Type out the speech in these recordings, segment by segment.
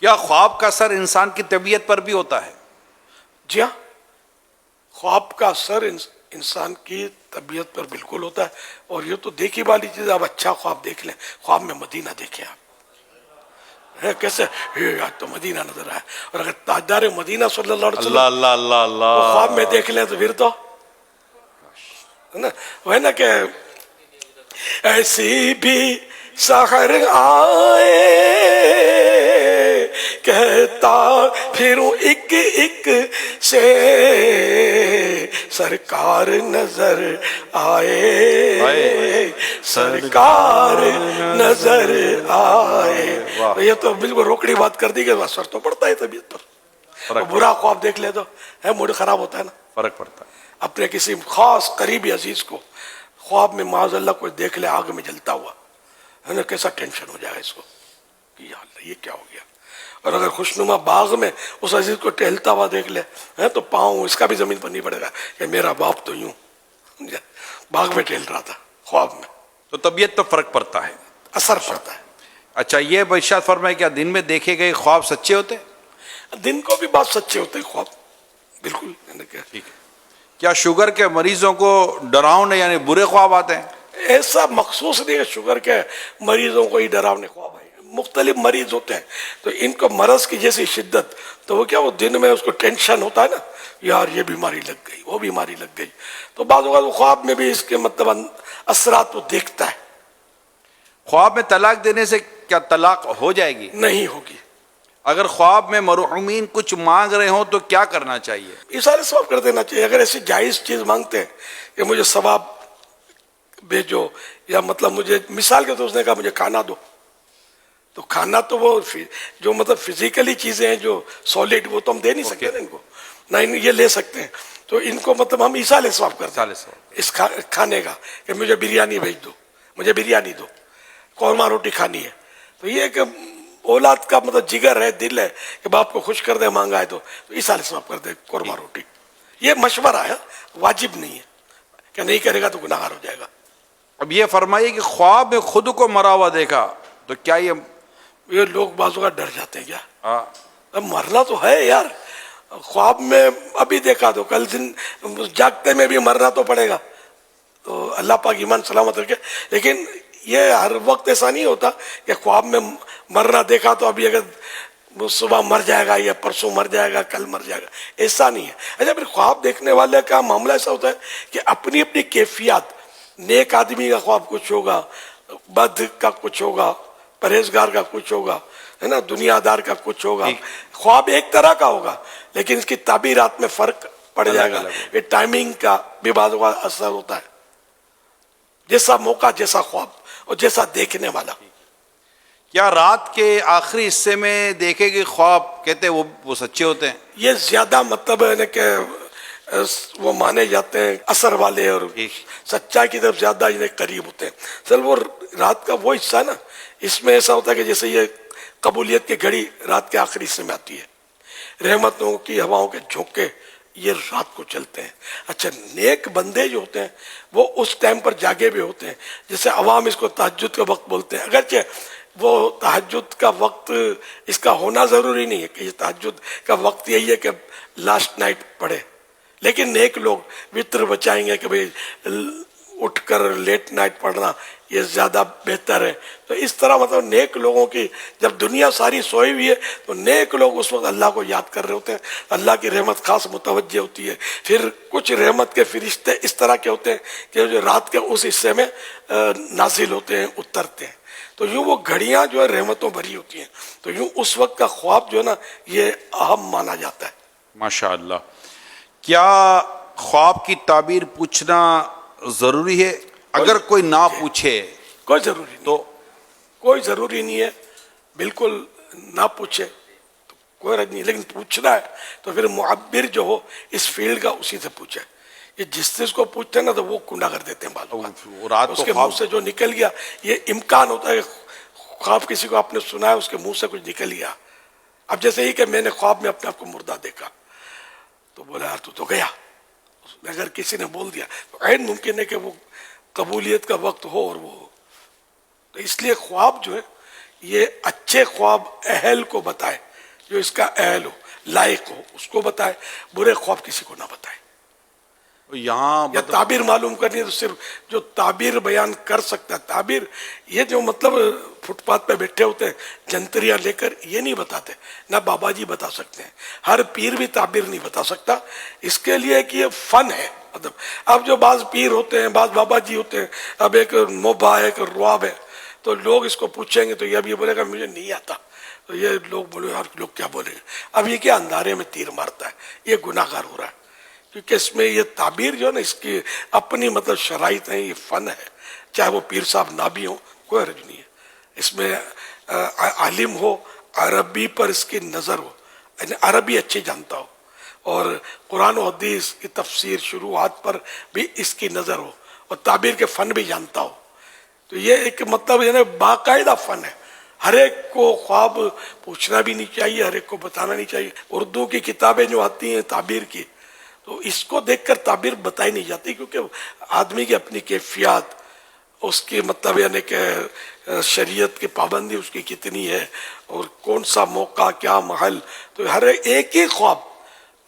کیا خواب کا اثر انسان کی طبیعت پر بھی ہوتا ہے؟ جی ہاں، خواب کا اثر انسان کی طبیعت پر بالکل ہوتا ہے. اور یہ تو دیکھی والی چیز، آپ اچھا خواب دیکھ لیں. خواب میں مدینہ دیکھیں آپ، کیسے آج تو مدینہ نظر آیا. اور اگر تاجدار مدینہ صلی اللہ علیہ اللہ وسلم اللہ اللہ اللہ وہ خواب میں دیکھ لیں تو پھر تو ہے نا، وہ ہے نا کہ ایسی بھی سحر آئے کہتا پھروں ایک ایک سے سرکار نظر آئے، سرکار نظر آئے. یہ تو بالکل روکڑی بات کر دی کہ اثر تو پڑتا ہے طبیعت پر. برا خواب دیکھ لے تو ہے موڈ خراب ہوتا ہے نا. فرق پڑتا ہے. اپنے کسی خاص قریبی عزیز کو خواب میں معاذ اللہ کوئی دیکھ لے آگ میں جلتا ہوا، ہے نا، کیسا ٹینشن ہو جائے اس کو کہ یا اللہ یہ کیا ہو گیا. اور اگر خوشنما باغ میں اس عزیز کو ٹہلتا ہوا دیکھ لے تو پاؤں اس کا بھی زمین پر نہیں پڑے گا کہ میرا باپ تو یوں باغ میں ٹہل رہا تھا خواب میں. تو طبیعت تو فرق پڑتا ہے، اثر پڑتا ہے. اچھا، یہ ارشاد فرمائے کیا دن میں دیکھے گئے خواب سچے ہوتے؟ دن کو بھی بات سچے ہوتے ہیں خواب، بالکل. ٹھیک ہے. کیا شوگر کے مریضوں کو ڈراؤنے یعنی برے خواب آتے ہیں؟ ایسا مخصوص نہیں ہے شوگر کے مریضوں کو ہی ڈراؤنے خواب آئے. مختلف مریض ہوتے ہیں تو ان کو مرض کی جیسی شدت، تو وہ کیا وہ دن میں اس کو ٹینشن ہوتا ہے نا، یار یہ بیماری لگ گئی وہ بیماری لگ گئی، تو بعض اوقات وہ خواب میں بھی اس کے مطلب اثرات وہ دیکھتا ہے. خواب میں طلاق دینے سے کیا طلاق ہو جائے گی؟ نہیں ہوگی. اگر خواب میں مرحومین کچھ مانگ رہے ہوں تو کیا کرنا چاہیے؟ اشارے ثواب کر دینا چاہیے. اگر ایسی جائز چیز مانگتے ہیں کہ مجھے ثواب بھیجو، یا مطلب مجھے مثال کے طور اس نے کہا مجھے کھانا دو، تو کھانا تو وہ جو مطلب فزیکلی چیزیں ہیں جو سالڈ وہ تو ہم دے نہیں سکتے ان کو، نہ یہ لے سکتے ہیں. تو ان کو مطلب ہم ایصال ثواب کرتے ہیں اس کھانے کا کہ مجھے بریانی بھیج دو، مجھے بریانی دو، قورمہ روٹی کھانی ہے. تو یہ کہ اولاد کا مطلب جگر ہے، دل ہے کہ باپ کو خوش کر دے مانگا ہے تو ایصال ثواب کر دے قورمہ روٹی. یہ مشورہ ہے، واجب نہیں ہے کہ نہیں کرے گا تو گناہگار ہو جائے گا. اب یہ فرمائیے کہ خواب میں خود کو مرا ہوا دیکھا تو کیا یہ لوگ بعضوں کا ڈر جاتے ہیں کیا؟ اب مرنا تو ہے یار، خواب میں ابھی دیکھا تو کل دن جاگتے میں بھی مرنا تو پڑے گا. تو اللہ پاک ایمان سلامت رکھے. لیکن یہ ہر وقت ایسا نہیں ہوتا کہ خواب میں مرنا دیکھا تو ابھی اگر صبح مر جائے گا یا پرسوں مر جائے گا کل مر جائے گا، ایسا نہیں ہے. اچھا، پھر خواب دیکھنے والے کا معاملہ ایسا ہوتا ہے کہ اپنی اپنی کیفیات، نیک آدمی کا خواب کچھ ہوگا، بد کا کچھ ہوگا، پرہیزگار کا کچھ ہوگا، ہے نا، دنیا دار کا کچھ ہوگا. خواب ایک طرح کا ہوگا لیکن اس کی تعبیرات میں فرق پڑ جائے گا. یہ ٹائمنگ کا بھی بعض اوقات اثر ہوتا ہے، جیسا موقع جیسا خواب اور جیسا دیکھنے والا. کیا رات کے آخری حصے میں دیکھے گئے خواب کہتے ہیں وہ سچے ہوتے ہیں؟ یہ زیادہ مطلب ہے کہ وہ مانے جاتے ہیں اثر والے اور سچائی کی طرف زیادہ قریب ہوتے ہیں. سر وہ رات کا وہ حصہ ہے نا، اس میں ایسا ہوتا ہے کہ جیسے یہ قبولیت کی گھڑی رات کے آخری حصے میں آتی ہے، رحمتوں کی ہواؤں کے جھونکے یہ رات کو چلتے ہیں. اچھا، نیک بندے جو ہوتے ہیں وہ اس ٹائم پر جاگے بھی ہوتے ہیں. جیسے عوام اس کو تہجد کا وقت بولتے ہیں، اگرچہ وہ تہجد کا وقت اس کا ہونا ضروری نہیں ہے کہ یہ تہجد کا وقت یہی ہے کہ لاسٹ نائٹ پڑھے، لیکن نیک لوگ وطر بچائیں گے کہ بھئی اٹھ کر لیٹ نائٹ پڑھنا یہ زیادہ بہتر ہے. تو اس طرح مطلب نیک لوگوں کی جب دنیا ساری سوئی ہوئی ہے تو نیک لوگ اس وقت اللہ کو یاد کر رہے ہوتے ہیں، اللہ کی رحمت خاص متوجہ ہوتی ہے. پھر کچھ رحمت کے فرشتے اس طرح کے ہوتے ہیں کہ جو رات کے اس حصے میں نازل ہوتے ہیں، اترتے ہیں. تو یوں وہ گھڑیاں جو ہے رحمتوں بھری ہوتی ہیں. تو یوں اس وقت کا خواب جو ہے نا یہ اہم مانا جاتا ہے. ماشاءاللہ. کیا خواب کی تعبیر پوچھنا ضروری ہے؟ اگر کوئی نہ پوچھے کوئی ضروری نہیں، تو کوئی ضروری نہیں ہے، بالکل نہ پوچھے تو کوئی رد نہیں. لیکن پوچھنا ہے تو پھر معبر جو ہو اس فیلڈ کا اسی سے پوچھے. یہ جس چیز کو پوچھتے ہیں نا تو وہ گناہ کر دیتے ہیں. بعض اس کے منہ سے جو نکل گیا، یہ امکان ہوتا ہے کہ خواب کسی کو آپ نے سنا ہے اس کے منہ سے کچھ نکل گیا. اب جیسے ہی کہ میں نے خواب میں اپنے آپ کو مردہ دیکھا تو بولا یار تو گیا. اگر کسی نے بول دیا تو عین ممکن ہے کہ وہ قبولیت کا وقت ہو اور وہ ہو. تو اس لیے خواب جو ہے یہ اچھے خواب اہل کو بتائے جو اس کا اہل ہو، لائق ہو، اس کو بتائے، برے خواب کسی کو نہ بتائے. یہاں یا تعبیر معلوم کرنی ہے تو صرف جو تعبیر بیان کر سکتا ہے. تعبیر یہ جو مطلب فٹ پاتھ پہ بیٹھے ہوتے ہیں جنتریاں لے کر، یہ نہیں بتاتے. نہ بابا جی بتا سکتے ہیں، ہر پیر بھی تعبیر نہیں بتا سکتا. اس کے لیے کہ یہ فن ہے. مطلب اب جو بعض پیر ہوتے ہیں، بعض بابا جی ہوتے ہیں، اب ایک موبا ہے، ایک رواب ہے، تو لوگ اس کو پوچھیں گے تو یہ اب یہ بولے گا مجھے نہیں آتا. تو یہ لوگ بولے یار لوگ کیا بولیں گے. اب یہ کیا اندھارے میں تیر مارتا ہے، یہ گناہ گار ہو رہا ہے. کیونکہ اس میں یہ تعبیر جو ہے نا، اس کی اپنی مطلب شرائط ہیں، یہ فن ہے. چاہے وہ پیر صاحب نہ بھی ہوں، کوئی حرج نہیں ہے. اس میں عالم ہو، عربی پر اس کی نظر ہو، یعنی عربی اچھی جانتا ہو، اور قرآن و حدیث کی تفسیر شروحات پر بھی اس کی نظر ہو، اور تعبیر کے فن بھی جانتا ہو. تو یہ ایک مطلب یعنی باقاعدہ فن ہے. ہر ایک کو خواب پوچھنا بھی نہیں چاہیے، ہر ایک کو بتانا نہیں چاہیے. اردو کی کتابیں جو آتی ہیں تعبیر کی، تو اس کو دیکھ کر تعبیر بتائی نہیں جاتی، کیونکہ آدمی کی اپنی کیفیات، اس کی مطلب یعنی کہ شریعت کی پابندی اس کی کتنی ہے، اور کون سا موقع، کیا محل. تو ہر ایک ہی خواب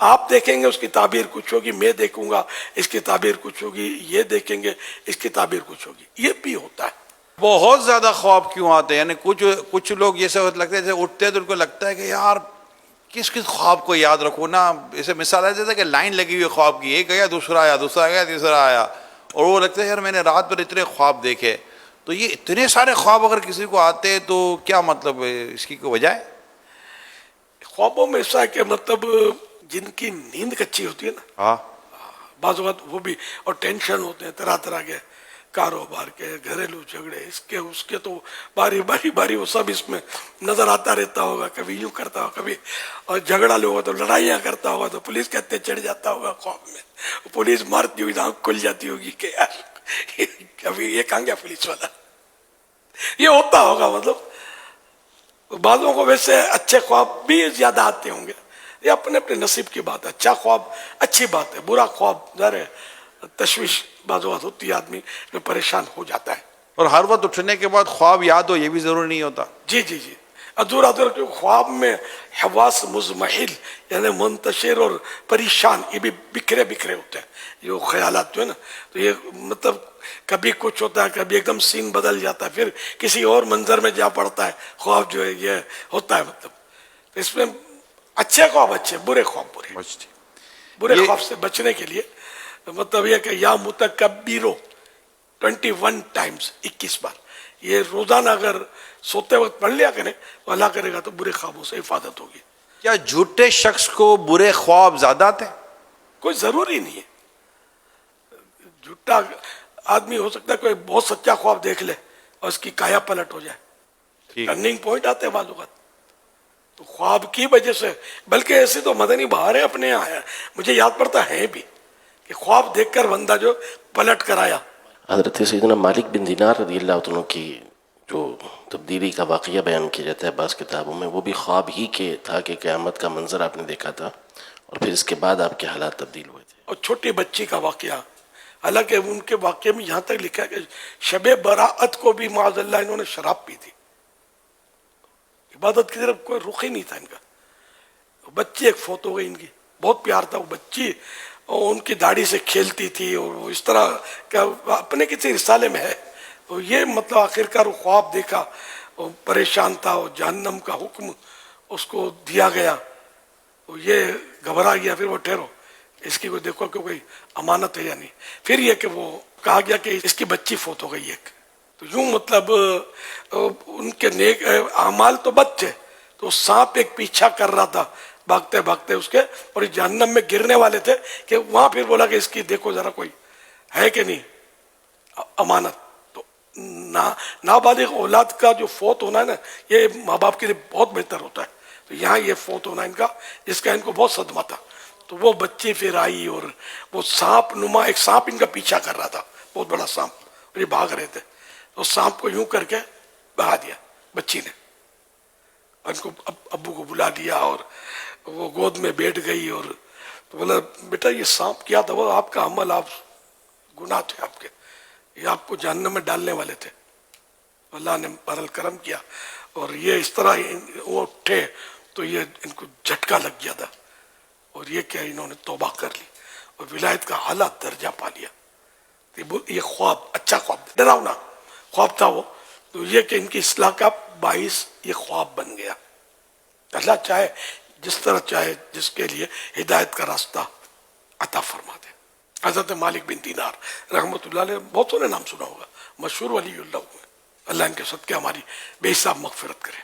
آپ دیکھیں گے اس کی تعبیر کچھ ہوگی، میں دیکھوں گا اس کی تعبیر کچھ ہوگی، یہ دیکھیں گے اس کی تعبیر کچھ ہوگی. یہ بھی ہوتا ہے. بہت زیادہ خواب کیوں آتے ہیں؟ یعنی کچھ لوگ یہ سے لگتے ہیں جیسے اٹھتے ہیں تو ان کو لگتا ہے کہ یار کس خواب کو یاد رکھو نا. اسے مثال ایسے تھا کہ لائن لگی ہوئی خواب کی، ایک گیا دوسرا آیا، دوسرا گیا تیسرا آیا، اور وہ لگتا ہے یار میں نے رات بھر اتنے خواب دیکھے. تو یہ اتنے سارے خواب اگر کسی کو آتے تو کیا مطلب ہے؟ اس کی کوئی وجہ ہے؟ خوابوں میں ایسا ہے کہ مطلب جن کی نیند کچی ہوتی ہے نا، ہاں، بعض اوقات وہ بھی، اور ٹینشن ہوتے ہیں طرح طرح کے، کاروبار کے، گھریلو جھگڑے، اس کے تو باری باری باری وہ سب اس میں نظر آتا رہتا ہوگا. کبھی یوں کرتا ہوگا، کبھی اور جھگڑا لوگا تو لڑائیاں کرتا ہوگا، تو پولیس کہتے چڑھ جاتا ہوگا خواب میں، پولیس مارتی ہوئی آنکھ کھل جاتی ہوگی کہ یار کبھی یہ کہاں گیا پولیس والا. یہ ہوتا ہوگا. مطلب بعضوں کو ویسے اچھے خواب بھی زیادہ آتے ہوں گے، یہ اپنے اپنے نصیب کی بات ہے. اچھا خواب اچھی بات ہے، برا خواب ظاہر ہے تشویش بعض اوقات ہوتی ہے، آدمی میں پریشان ہو جاتا ہے. اور ہر وقت اٹھنے کے بعد خواب یاد ہو یہ بھی ضروری نہیں ہوتا. جی جی جی، ادھورا ادھورا. کیونکہ خواب میں حواس مزمحل یعنی منتشر اور پریشان، یہ بھی بکھرے بکھرے ہوتے ہیں جو خیالات جو ہے نا. تو یہ مطلب کبھی کچھ ہوتا ہے، کبھی ایک دم سین بدل جاتا ہے، پھر کسی اور منظر میں جا پڑتا ہے. خواب جو ہے یہ ہوتا ہے. مطلب تو اس میں اچھے خواب اچھے، برے خواب برے. برے خواب سے بچنے کے لیے مطلب یہ کہ یا متکبرو 21 ٹائمز، 21 بار یہ روزانہ اگر سوتے وقت پڑھ لیا کریں تو اللہ کرے گا تو برے خوابوں سے حفاظت ہوگی. کیا جھوٹے شخص کو برے خواب زیادہ آتے ہیں؟ کوئی ضروری نہیں ہے. جھوٹا آدمی ہو سکتا ہے کوئی بہت سچا خواب دیکھ لے اور اس کی کایا پلٹ ہو جائے. ٹرننگ پوائنٹ آتے ہیں بعض اوقات تو خواب کی وجہ سے. بلکہ ایسے تو مدنی بہاریں اپنے یہاں آیا، مجھے یاد پڑتا ہے بھی کہ خواب دیکھ کر بندہ جو پلٹ کر آیا. حضرت سیدنا مالک بن دینار رضی اللہ عنہ کی جو تبدیلی کا واقعہ بیان کیا جاتا ہے بعض کتابوں میں، وہ بھی خواب ہی کے تھا کہ قیامت کا منظر آپ نے دیکھا تھا، اور پھر اس کے بعد آپ کے حالات تبدیل ہوئے تھے. اور چھوٹی بچی کا واقعہ، حالانکہ ان کے واقعے میں یہاں تک لکھا ہے کہ شب براءت کو بھی معاذ اللہ انہوں نے شراب پی تھی. عبادت کی طرف کوئی رخ ہی نہیں تھا ان کا. بچی ایک فوت ہو گئی ان کی، بہت پیار تھا وہ بچی، اور ان کی داڑھی سے کھیلتی تھی، اور وہ اس طرح کا اپنے کسی رسالے میں ہے. تو یہ مطلب آخرکار وہ خواب دیکھا، وہ پریشان تھا، وہ جہنم کا حکم اس کو دیا گیا، تو یہ گھبرا گیا. پھر وہ ٹھہرو، اس کی کوئی دیکھو کہ کوئی امانت ہے یا نہیں. پھر یہ کہ وہ کہا گیا کہ اس کی بچی فوت ہو گئی ایک. تو یوں مطلب ان کے نیک اعمال تو بد تھے، تو سانپ ایک پیچھا کر رہا تھا بھاگتے بھاگتے اس کے، اور جہنم میں گرنے والے تھے کہ وہاں پھر بولا کہ اس کی دیکھو ذرا کوئی ہے کہ نہیں امانت. تو نابالغ اولاد کا جو فوت ہونا ہے نا، یہ ماں باپ کے لیے بہت بہتر ہوتا ہے. تو یہاں یہ فوت ہونا ان کا، جس کا ان کو بہت صدمہ تھا. تو وہ بچی پھر آئی، اور وہ سانپ نما ایک سانپ ان کا پیچھا کر رہا تھا، بہت بڑا سانپ، اور یہ بھاگ رہے تھے. تو سانپ کو یوں کر کے بہا دیا بچی نے، ان کو ابو کو بلا لیا، اور وہ گود میں بیٹھ گئی. اور تو بولا بیٹا یہ سانپ کیا تھا؟ وہ آپ کا عمل، آپ گناہ تھے آپ کے، یہ آپ کو جہنم میں ڈالنے والے تھے. اللہ نے بہرحال کرم کیا، اور یہ اس طرح وہ اٹھے تو یہ ان کو جھٹکا لگ گیا تھا، اور یہ کیا انہوں نے توبہ کر لی اور ولایت کا اعلیٰ درجہ پا لیا. یہ خواب، اچھا خواب، ڈراؤنا خواب تھا وہ، تو یہ کہ ان کی اصلاح کا باعث یہ خواب بن گیا. اللہ چاہے جس طرح چاہے جس کے لیے ہدایت کا راستہ عطا فرما دے. حضرت مالک بن دینار رحمۃ اللہ علیہ، بہت سو نے نام سنا ہوگا، مشہور ولی اللہ ہوئے. اللہ ان کے صدقے ہماری بے حساب مغفرت کرے.